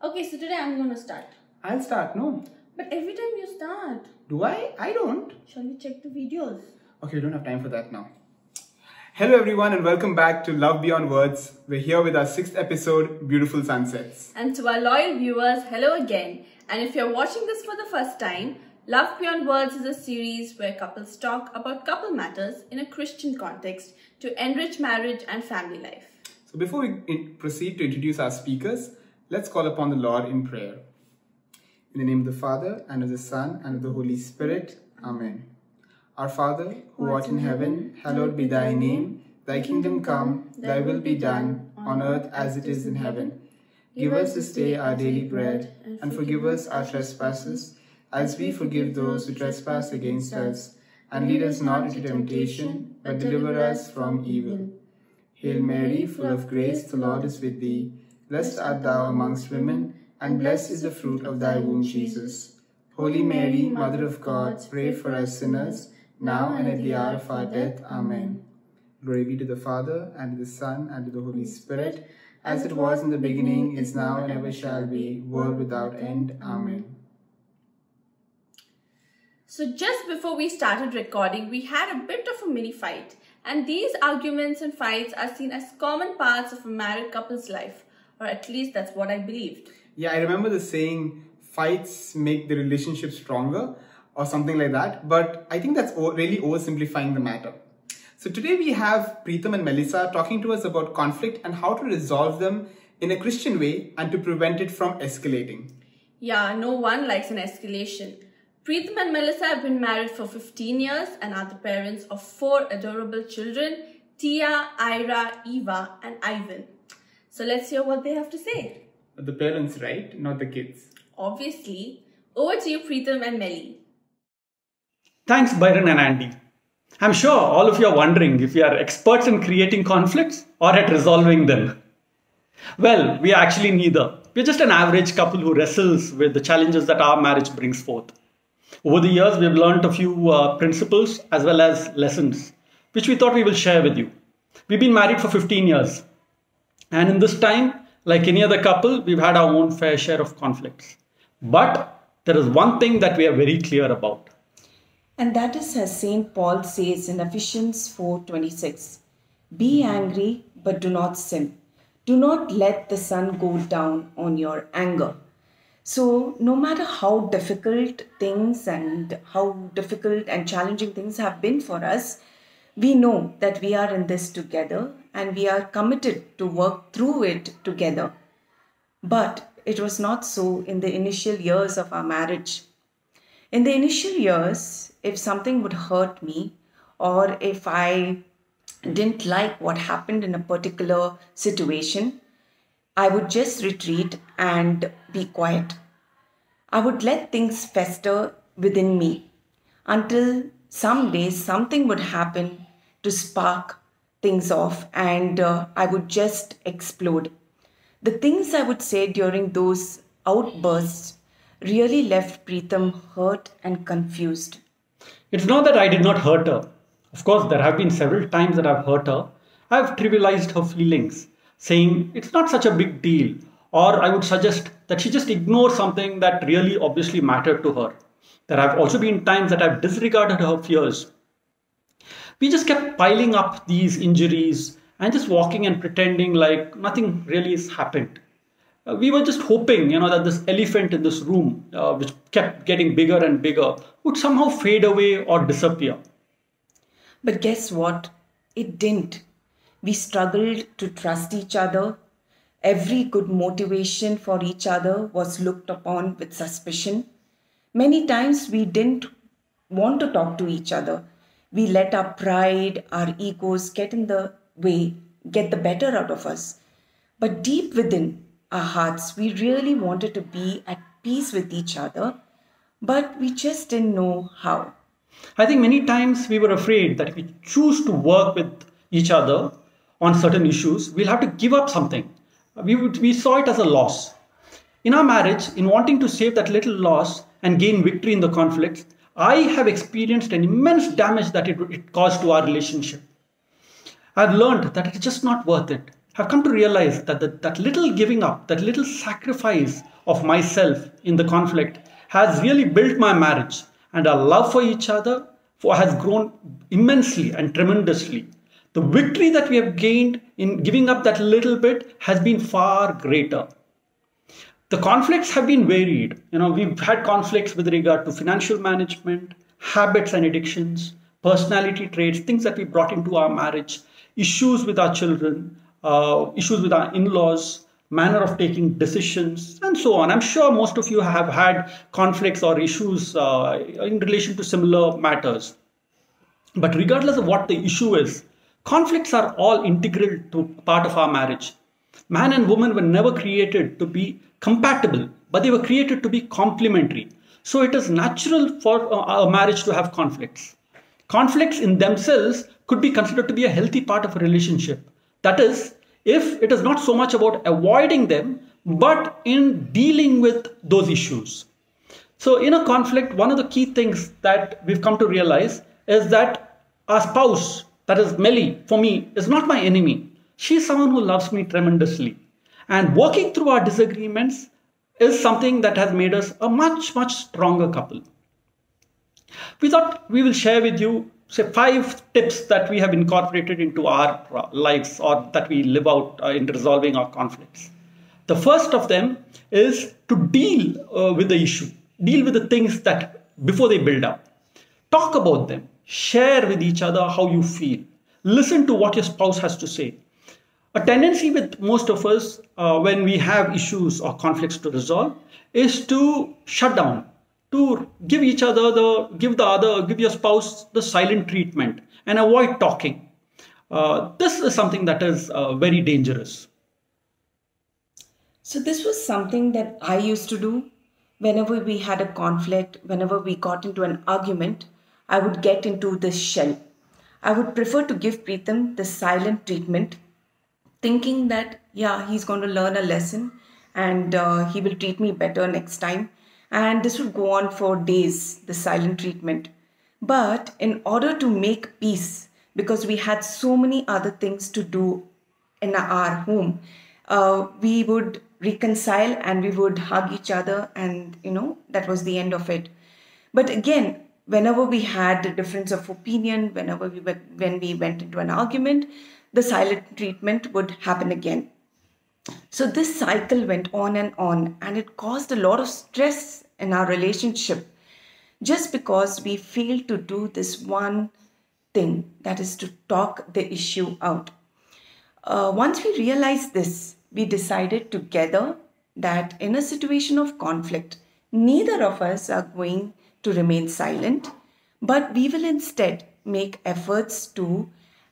Okay, so today I'm going to start. I'll start, no? But every time you start. Do I? I don't. Shall we check the videos? Okay, we don't have time for that now. Hello everyone and welcome back to Love Beyond Words. We're here with our 6th episode, Beautiful Sunsets. And to our loyal viewers, hello again. And if you're watching this for the first time, Love Beyond Words is a series where couples talk about couple matters in a Christian context to enrich marriage and family life. So before we proceed to introduce our speakers, let's call upon the Lord in prayer. In the name of the Father, and of the Son, and of the Holy Spirit. Amen. Our Father, who art in heaven, hallowed be thy name. Thy kingdom come, thy will be done, on earth as it is in heaven. Give us this day our daily bread, and forgive us our trespasses, as we forgive those who trespass against us. And lead us not into temptation, but deliver us from evil. Hail Mary, full of grace, the Lord is with thee. Blessed art thou amongst women, and blessed is the fruit of thy womb, Jesus. Holy Mary, Mother of God, pray for us sinners, now and at the hour of our death. Amen. Glory be to the Father, and to the Son, and to the Holy Spirit, as it was in the beginning, is now, and ever shall be, world without end. Amen. So just before we started recording, we had a bit of a mini fight. And these arguments and fights are seen as common parts of a married couple's life. Or at least that's what I believed. Yeah, I remember the saying, fights make the relationship stronger, or something like that. But I think that's really oversimplifying the matter. So today we have Preetham and Melissa talking to us about conflict and how to resolve them in a Christian way and to prevent it from escalating. Yeah, no one likes an escalation. Preetham and Melissa have been married for 15 years and are the parents of 4 adorable children, Tia, Ira, Eva, and Ivan. So let's hear what they have to say. The parents, right? Not the kids. Obviously. Over to you, Preetham and Melly. Thanks, Byron and Andy. I'm sure all of you are wondering if we are experts in creating conflicts or at resolving them. Well, we are actually neither. We're just an average couple who wrestles with the challenges that our marriage brings forth. Over the years, we've learned a few principles as well as lessons, which we thought we will share with you. We've been married for 15 years. And in this time, like any other couple, we've had our own fair share of conflicts. But there is one thing that we are very clear about. And that is as St. Paul says in Ephesians 4:26. Be angry, but do not sin. Do not let the sun go down on your anger. So no matter how difficult things and how difficult and challenging things have been for us, we know that we are in this together and we are committed to work through it together. But it was not so in the initial years of our marriage. In the initial years, if something would hurt me or if I didn't like what happened in a particular situation, I would just retreat and be quiet. I would let things fester within me until someday something would happen to spark things off and I would just explode. The things I would say during those outbursts really left Preetham hurt and confused. It's not that I did not hurt her. Of course, there have been several times that I've hurt her. I've trivialized her feelings, saying it's not such a big deal. Or I would suggest that she just ignore something that really obviously mattered to her. There have also been times that I've disregarded her fears. We just kept piling up these injuries and just walking and pretending like nothing really has happened. We were just hoping, that this elephant in this room, which kept getting bigger and bigger, would somehow fade away or disappear. But guess what? It didn't. We struggled to trust each other. Every good motivation for each other was looked upon with suspicion. Many times we didn't want to talk to each other. We let our pride, our egos get in the way, get the better out of us. But deep within our hearts, we really wanted to be at peace with each other, but we just didn't know how. I think many times we were afraid that if we choose to work with each other on certain issues, we'll have to give up something. We saw it as a loss. In our marriage, in wanting to save that little loss and gain victory in the conflicts, I have experienced an immense damage that it caused to our relationship. I've learned that it's just not worth it. have come to realize that that little giving up, that little sacrifice of myself in the conflict has really built my marriage, and our love for each other has grown immensely and tremendously. The victory that we have gained in giving up that little bit has been far greater. The conflicts have been varied. We've had conflicts with regard to financial management, habits and addictions, personality traits, things that we brought into our marriage, issues with our children, issues with our in-laws, manner of taking decisions, and so on. I'm sure most of you have had conflicts or issues in relation to similar matters. But regardless of what the issue is, conflicts are all integral to part of our marriage. Man and woman were never created to be compatible, but they were created to be complementary. So it is natural for a marriage to have conflicts. Conflicts in themselves could be considered to be a healthy part of a relationship. That is, if it is not so much about avoiding them, but in dealing with those issues. So in a conflict, one of the key things that we've come to realize is that our spouse, that is Melly, for me, is not my enemy. She's someone who loves me tremendously. And working through our disagreements is something that has made us a much, much stronger couple. We thought we will share with you, say, 5 tips that we have incorporated into our lives or that we live out in resolving our conflicts. The first of them is to deal with the issue, deal with the things that before they build up. Talk about them, share with each other how you feel, listen to what your spouse has to say. A tendency with most of us when we have issues or conflicts to resolve is to shut down, to give your spouse the silent treatment and avoid talking. This is something that is very dangerous. So this was something that I used to do whenever we had a conflict, whenever we got into an argument. I would get into this shell. I would prefer to give Preetham the silent treatment, thinking that, yeah, he's going to learn a lesson and he will treat me better next time. And this would go on for days, the silent treatment. But in order to make peace, because we had so many other things to do in our home, we would reconcile and we would hug each other, and that was the end of it. But again, whenever we had a difference of opinion, when we went into an argument, the silent treatment would happen again. So this cycle went on, and it caused a lot of stress in our relationship just because we failed to do this one thing, that is to talk the issue out. Once we realized this, we decided together that in a situation of conflict, neither of us are going to remain silent, but we will instead make efforts to,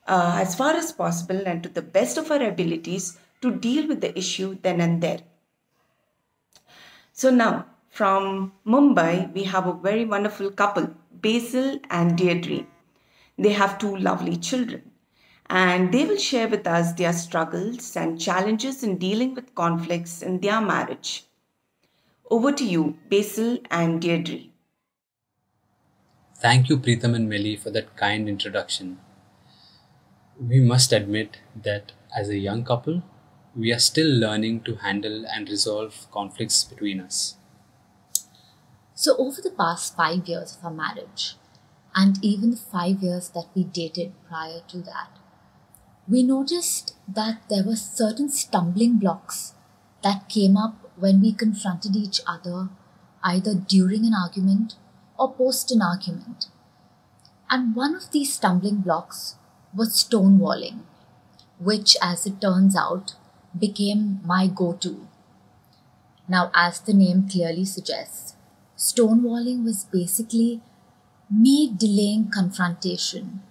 as far as possible and to the best of our abilities, to deal with the issue then and there. So now, from Mumbai, we have a very wonderful couple, Basil and Deirdre. They have 2 lovely children, and they will share with us their struggles and challenges in dealing with conflicts in their marriage. Over to you, Basil and Deirdre. Thank you, Preetham and Melly, for that kind introduction. We must admit that as a young couple, we are still learning to handle and resolve conflicts between us. So over the past 5 years of our marriage, and even the 5 years that we dated prior to that, we noticed that there were certain stumbling blocks that came up when we confronted each other, either during an argument or post an argument. And one of these stumbling blocks was stonewalling, which, as it turns out, became my go-to. Now, as the name clearly suggests, stonewalling was basically me delaying confrontation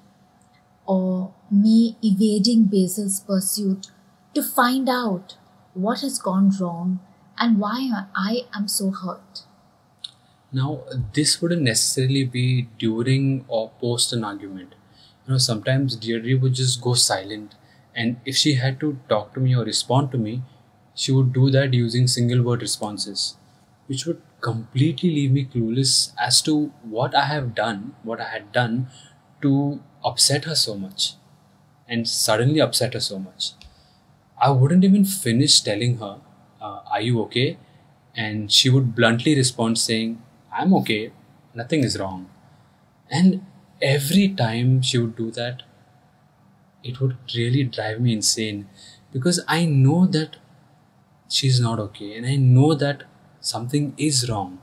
or me evading Basil's pursuit to find out what has gone wrong and why I am so hurt. Now, this wouldn't necessarily be during or post an argument. Sometimes Deirdre would just go silent, and if she had to talk to me or respond to me, she would do that using single word responses, which would completely leave me clueless as to what I had done to upset her so much and suddenly upset her so much. I wouldn't even finish telling her, "Are you okay?" And she would bluntly respond saying, "I'm okay, nothing is wrong." And every time she would do that, it would really drive me insane because I know that she's not okay and I know that something is wrong.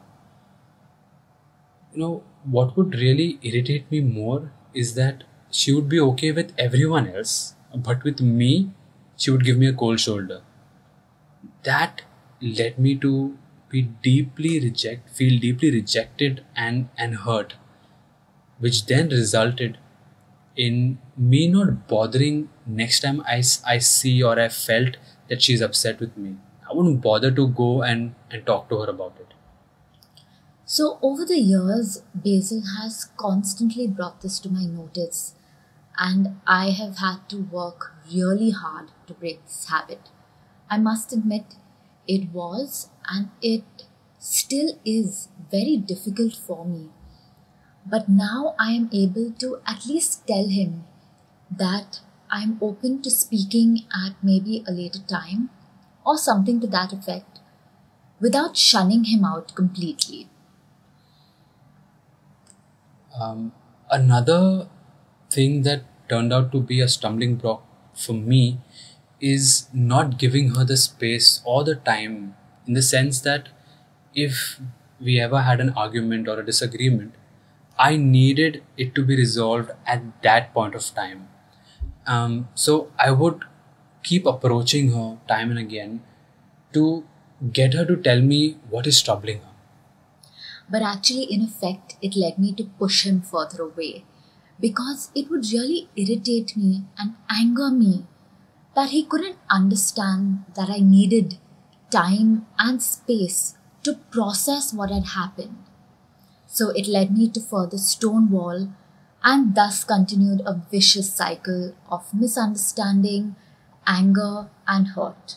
What would really irritate me more is that she would be okay with everyone else, but with me, she would give me a cold shoulder. That led me to feel deeply rejected and hurt, which then resulted in me not bothering next time I see or I felt that she's upset with me. I wouldn't bother to go and talk to her about it. So, over the years, Basil has constantly brought this to my notice, and I have had to work really hard to break this habit. I must admit, it was and it still is very difficult for me. But now I am able to at least tell him that I am open to speaking at maybe a later time or something to that effect without shunning him out completely. Another thing that turned out to be a stumbling block for me is not giving her the space or the time, in the sense that if we ever had an argument or a disagreement, I needed it to be resolved at that point of time. So I would keep approaching her time and again to get her to tell me what is troubling her. But actually, in effect, it led me to push him further away because it would really irritate me and anger me that he couldn't understand that I needed time and space to process what had happened. So it led me to further stonewall and thus continued a vicious cycle of misunderstanding, anger, and hurt.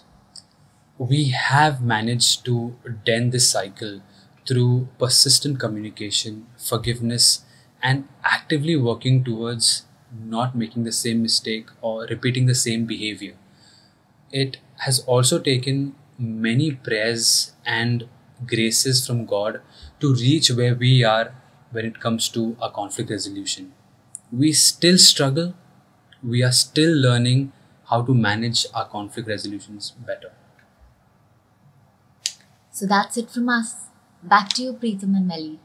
We have managed to dent this cycle through persistent communication, forgiveness, and actively working towards not making the same mistake or repeating the same behavior. It has also taken many prayers and graces from God to reach where we are when it comes to a conflict resolution. We still struggle, we are still learning how to manage our conflict resolutions better. So that's it from us. Back to you, Preetham and Melly.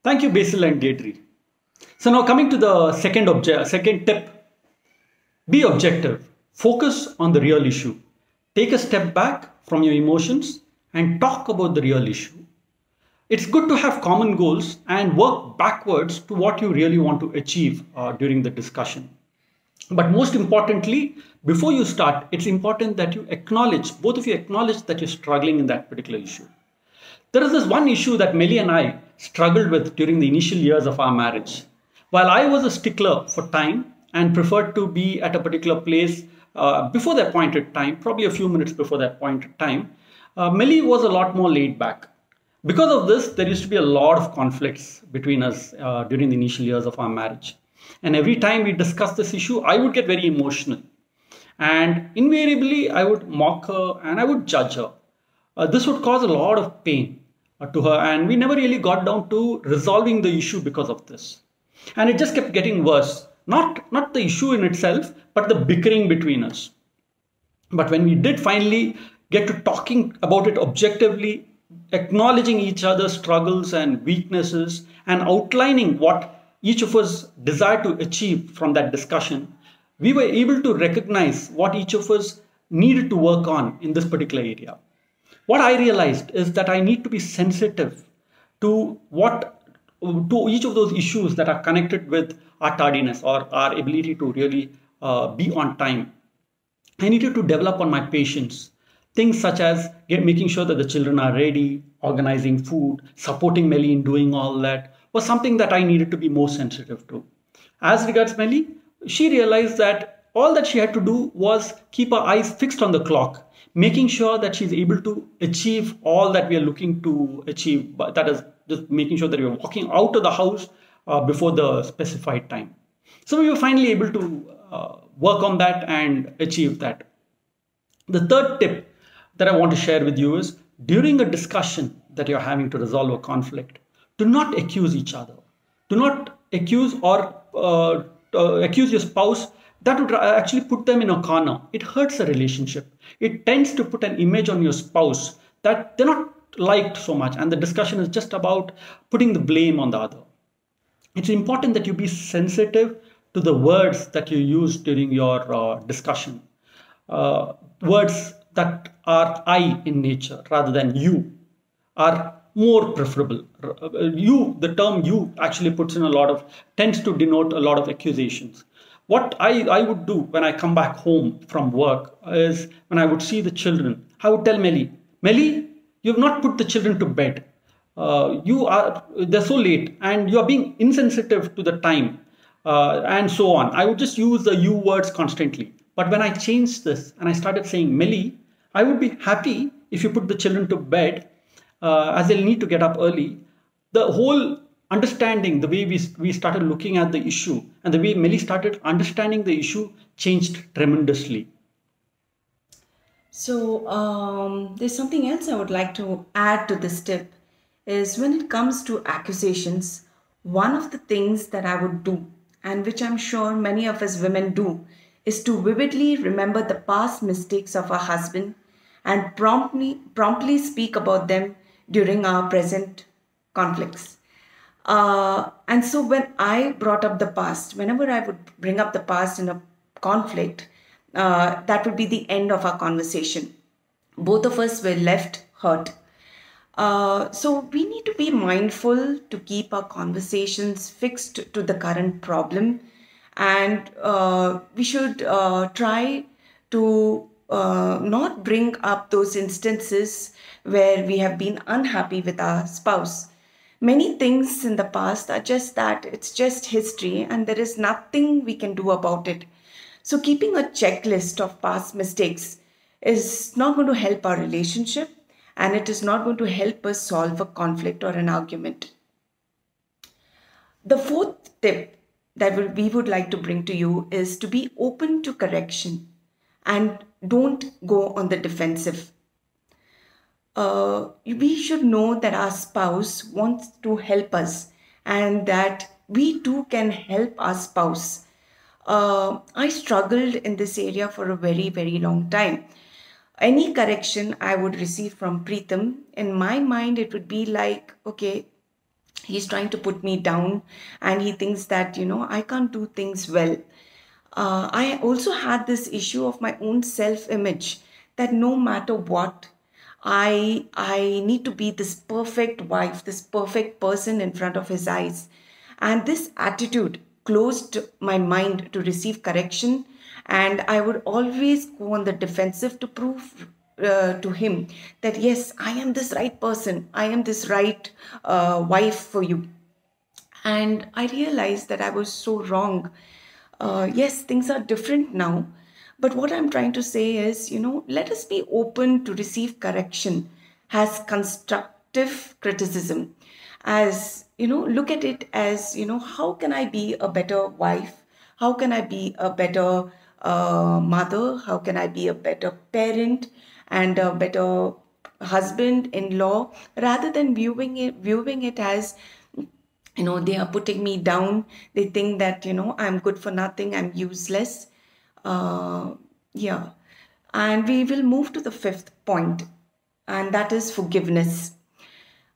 Thank you, Basil and Gatry. So now coming to the second tip, be objective. Focus on the real issue. Take a step back from your emotions and talk about the real issue. It's good to have common goals and work backwards to what you really want to achieve during the discussion. But most importantly, before you start, it's important that both of you acknowledge that you're struggling in that particular issue. There is this one issue that Melly and I struggled with during the initial years of our marriage. While I was a stickler for time and preferred to be at a particular place before the appointed time, probably a few minutes before the appointed time, Melly was a lot more laid back. Because of this, there used to be a lot of conflicts between us during the initial years of our marriage. And every time we discussed this issue, I would get very emotional. And invariably, I would mock her and I would judge her. This would cause a lot of pain to her, and we never really got down to resolving the issue because of this. And it just kept getting worse. Not the issue in itself, but the bickering between us. But when we did finally get to talking about it objectively, acknowledging each other's struggles and weaknesses, and outlining what each of us desired to achieve from that discussion, we were able to recognize what each of us needed to work on in this particular area. What I realized is that I need to be sensitive to each of those issues that are connected with our tardiness or our ability to really be on time. I needed to develop on my patience. Things such as making sure that the children are ready, organizing food, supporting Melly in doing all that was something that I needed to be more sensitive to. As regards Melly, she realized that all that she had to do was keep her eyes fixed on the clock, making sure that she's able to achieve all that we are looking to achieve. But that is just making sure that we are walking out of the house before the specified time. So we were finally able to work on that and achieve that. The third tip that I want to share with you is during a discussion that you're having to resolve a conflict, do not accuse each other. Do not accuse or accuse your spouse. That would actually put them in a corner. It hurts a relationship. It tends to put an image on your spouse that they're not liked so much, and the discussion is just about putting the blame on the other. It's important that you be sensitive to the words that you use during your discussion. Words that are I in nature rather than you are more preferable. The term you actually puts in tends to denote a lot of accusations. What I would do when I come back home from work is when I would see the children, I would tell Melly, you have not put the children to bed. They're so late and you are being insensitive to the time and so on. I would just use the you words constantly. But when I changed this and I started saying, Melly, I would be happy if you put the children to bed as they'll need to get up early. The whole understanding, the way we started looking at the issue and the way Melly started understanding the issue changed tremendously. So there's something else I would like to add to this tip is when it comes to accusations, one of the things that I would do, and which I'm sure many of us women do, is to vividly remember the past mistakes of our husband and promptly speak about them during our present conflicts. And so when I brought up the past, whenever I would bring up the past in a conflict, that would be the end of our conversation. Both of us were left hurt. So we need to be mindful to keep our conversations fixed to the current problem, and we should try to not bring up those instances where we have been unhappy with our spouse. Many things in the past are just that, it's just history and there is nothing we can do about it. So keeping a checklist of past mistakes is not going to help our relationship, and it is not going to help us solve a conflict or an argument. The fourth tip that we would like to bring to you is to be open to correction and don't go on the defensive. We should know that our spouse wants to help us and that we too can help our spouse. I struggled in this area for a very, very long time. Any correction I would receive from Preetham, in my mind, it would be like, okay, he's trying to put me down and he thinks that, I can't do things well. I also had this issue of my own self-image that no matter what, I need to be this perfect wife, this perfect person in front of his eyes. And this attitude closed my mind to receive correction, and I would always go on the defensive to prove to him that yes, I am this right person, I am this right wife for you. And I realized that I was so wrong. Yes, things are different now, but what I'm trying to say is, let us be open to receive correction as constructive criticism, as look at it as, how can I be a better wife? How can I be a better mother? How can I be a better parent and a better husband-in-law, rather than viewing it as, they are putting me down. They think that, I'm good for nothing. I'm useless. Yeah. And we will move to the fifth point, and that is forgiveness.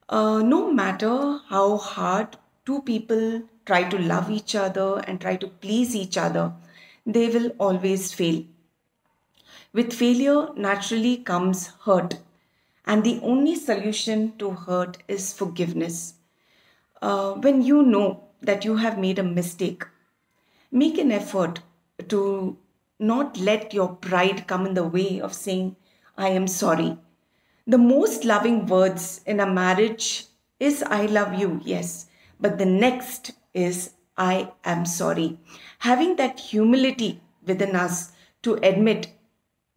No matter how hard two people try to love each other and try to please each other, they will always fail. With failure naturally comes hurt, and the only solution to hurt is forgiveness. When you know that you have made a mistake, make an effort to not let your pride come in the way of saying, I am sorry. The most loving words in a marriage is I love you, yes, but the next is I am sorry. Having that humility within us to admit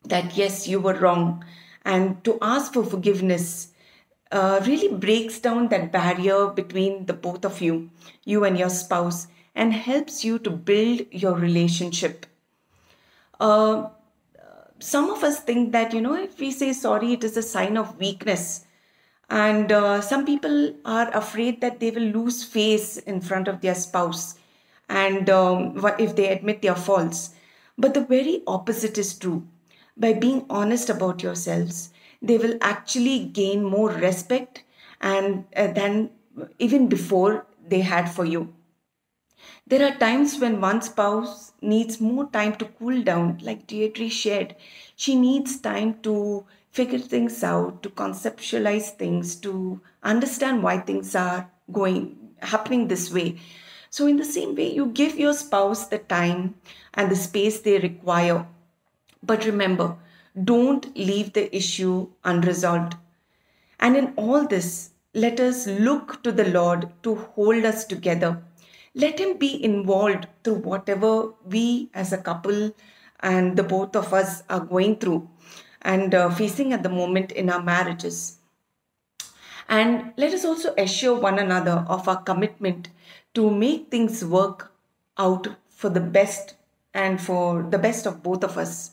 that yes, you were wrong and to ask for forgiveness really breaks down that barrier between the both of you and your spouse, and helps you to build your relationship. some of us think that, if we say sorry, it is a sign of weakness. And some people are afraid that they will lose face in front of their spouse and if they admit their faults. But the very opposite is true. By being honest about yourselves, they will actually gain more respect and than even before they had for you. There are times when one spouse needs more time to cool down, like Deirdre shared. She needs time to figure things out, to conceptualize things, to understand why things are happening this way. So in the same way, you give your spouse the time and the space they require. But remember, don't leave the issue unresolved. And in all this, let us look to the Lord to hold us together. Let Him be involved through whatever we as a couple and the both of us are going through and facing at the moment in our marriages. And let us also assure one another of our commitment to make things work out for the best and for the best of both of us.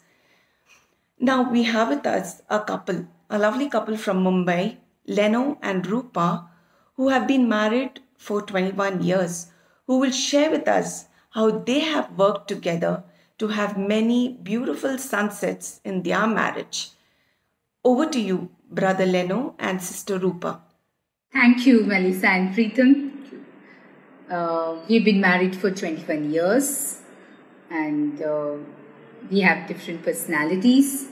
Now we have with us a lovely couple from Mumbai, Leno and Rupa, who have been married for 21 years, who will share with us how they have worked together to have many beautiful sunsets in their marriage. Over to you, Brother Leno and Sister Rupa. Thank you, Melissa and Preetham. We've been married for 21 years and we have different personalities.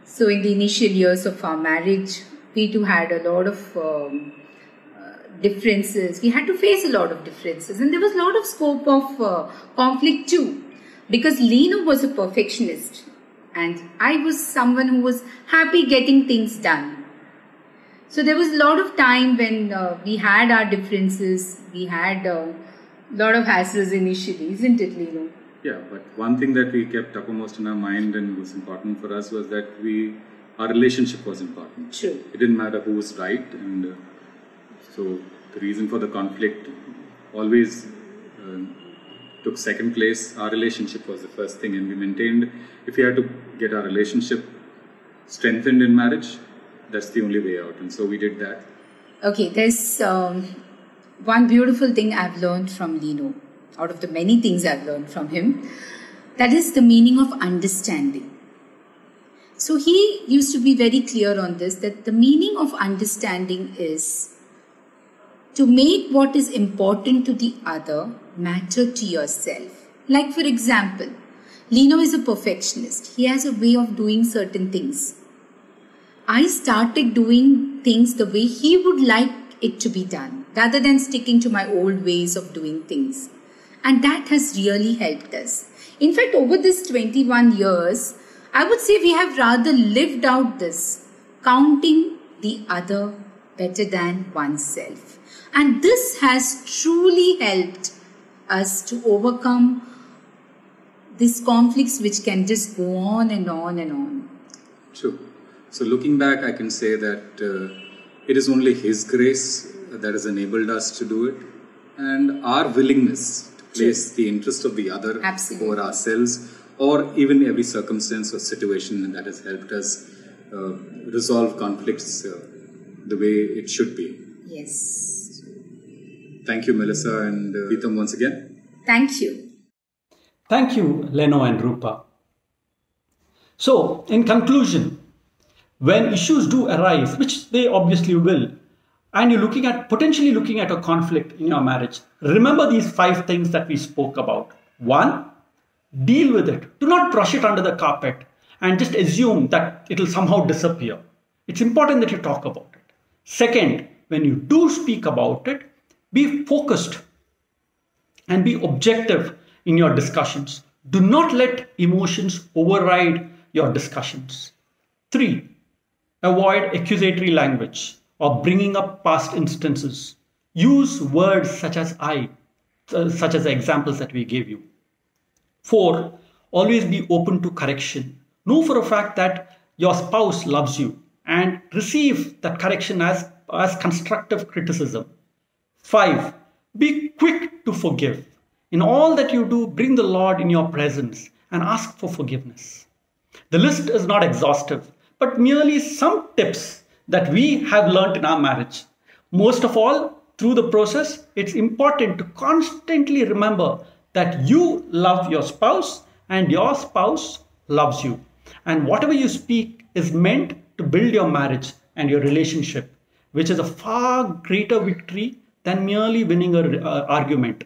So in the initial years of our marriage, we too had a lot of differences. We had to face a lot of differences and there was a lot of scope of conflict too, because Leno was a perfectionist and I was someone who was happy getting things done. So there was a lot of time when we had our differences, we had a lot of hassles initially, isn't it, Leno? Yeah, but one thing that we kept uppermost in our mind and was important for us was that our relationship was important. True. It didn't matter who was right, and so the reason for the conflict always took second place. Our relationship was the first thing, and we maintained, if we had to get our relationship strengthened in marriage, that's the only way out, and so we did that. Okay, there's one beautiful thing I've learned from Leno, out of the many things I've learned from him, that is the meaning of understanding. So he used to be very clear on this, that the meaning of understanding is to make what is important to the other matter to yourself. Like for example, Leno is a perfectionist. He has a way of doing certain things. I started doing things the way he would like it to be done, rather than sticking to my old ways of doing things. And that has really helped us. In fact, over this 21 years, I would say we have rather lived out this, counting the other better than oneself. And this has truly helped us to overcome these conflicts which can just go on and on and on. True. So looking back, I can say that it is only His grace that has enabled us to do it, and our willingness to place the interest of the other over ourselves, or even every circumstance or situation that has helped us resolve conflicts the way it should be. Yes. Thank you, Melissa and Preetham, once again. Thank you. Thank you, Leno and Rupa. So, in conclusion, when issues do arise, which they obviously will, and you're potentially looking at a conflict in your marriage, remember these 5 things that we spoke about. 1, deal with it. Do not brush it under the carpet and just assume that it will somehow disappear. It's important that you talk about it. 2nd, when you do speak about it, be focused and be objective in your discussions. Do not let emotions override your discussions. 3, avoid accusatory language or bringing up past instances. Use words such as such as the examples that we gave you. 4, always be open to correction. Know for a fact that your spouse loves you and receive that correction as constructive criticism. 5, be quick to forgive. In all that you do, bring the Lord in your presence and ask for forgiveness. The list is not exhaustive, but merely some tips that we have learnt in our marriage. Most of all, through the process, it's important to constantly remember that you love your spouse and your spouse loves you. And whatever you speak is meant to build your marriage and your relationship, which is a far greater victory than merely winning an argument.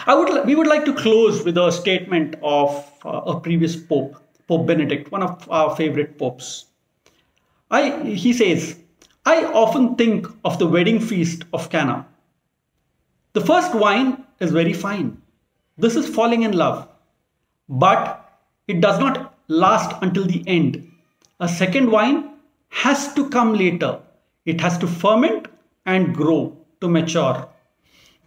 We would like to close with a statement of a previous Pope, Pope Benedict, one of our favorite popes. He says, I often think of the wedding feast of Cana. The first wine is very fine. This is falling in love. But it does not last until the end. A second wine has to come later. It has to ferment and grow to mature.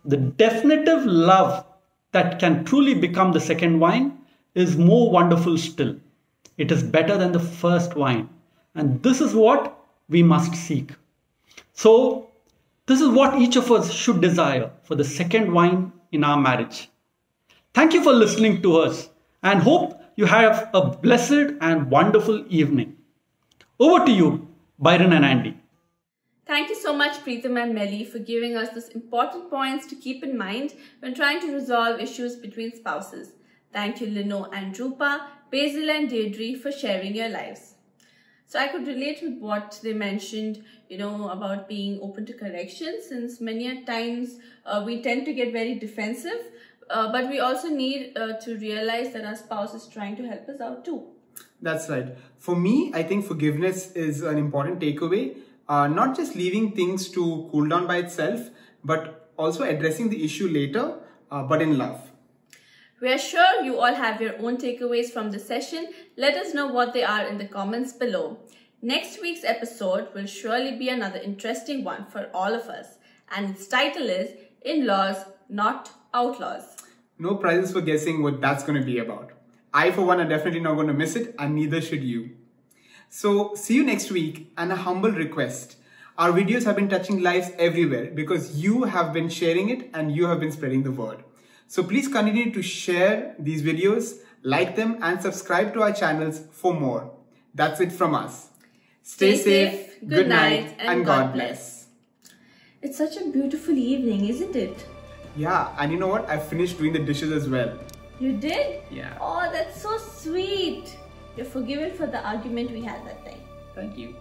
The definitive love that can truly become the second wine is more wonderful still. It is better than the first wine. And this is what we must seek. So, this is what each of us should desire for the second wine in our marriage. Thank you for listening to us and hope you have a blessed and wonderful evening. Over to you, Byron and Andy. Thank you so much, Preetham and Melly, for giving us these important points to keep in mind when trying to resolve issues between spouses. Thank you, Lino and Rupa, Basil and Deirdre, for sharing your lives. So I could relate with what they mentioned, about being open to correction, since many a times we tend to get very defensive, but we also need to realize that our spouse is trying to help us out too. That's right. For me, I think forgiveness is an important takeaway. Not just leaving things to cool down by itself, but also addressing the issue later, but in love. We are sure you all have your own takeaways from the session. Let us know what they are in the comments below. Next week's episode will surely be another interesting one for all of us. And its title is In-Laws, Not Outlaws. No prizes for guessing what that's going to be about. I, for one, are definitely not going to miss it, and neither should you. So, see you next week, and a humble request. Our videos have been touching lives everywhere because you have been sharing it and you have been spreading the word. So please continue to share these videos, like them, and subscribe to our channels for more. That's it from us. Stay safe, good night, and God bless. It's such a beautiful evening, isn't it? Yeah, and you know what? I finished doing the dishes as well. You did? Yeah. Oh, that's so sweet. You're forgiven for the argument we had that time. Thank you.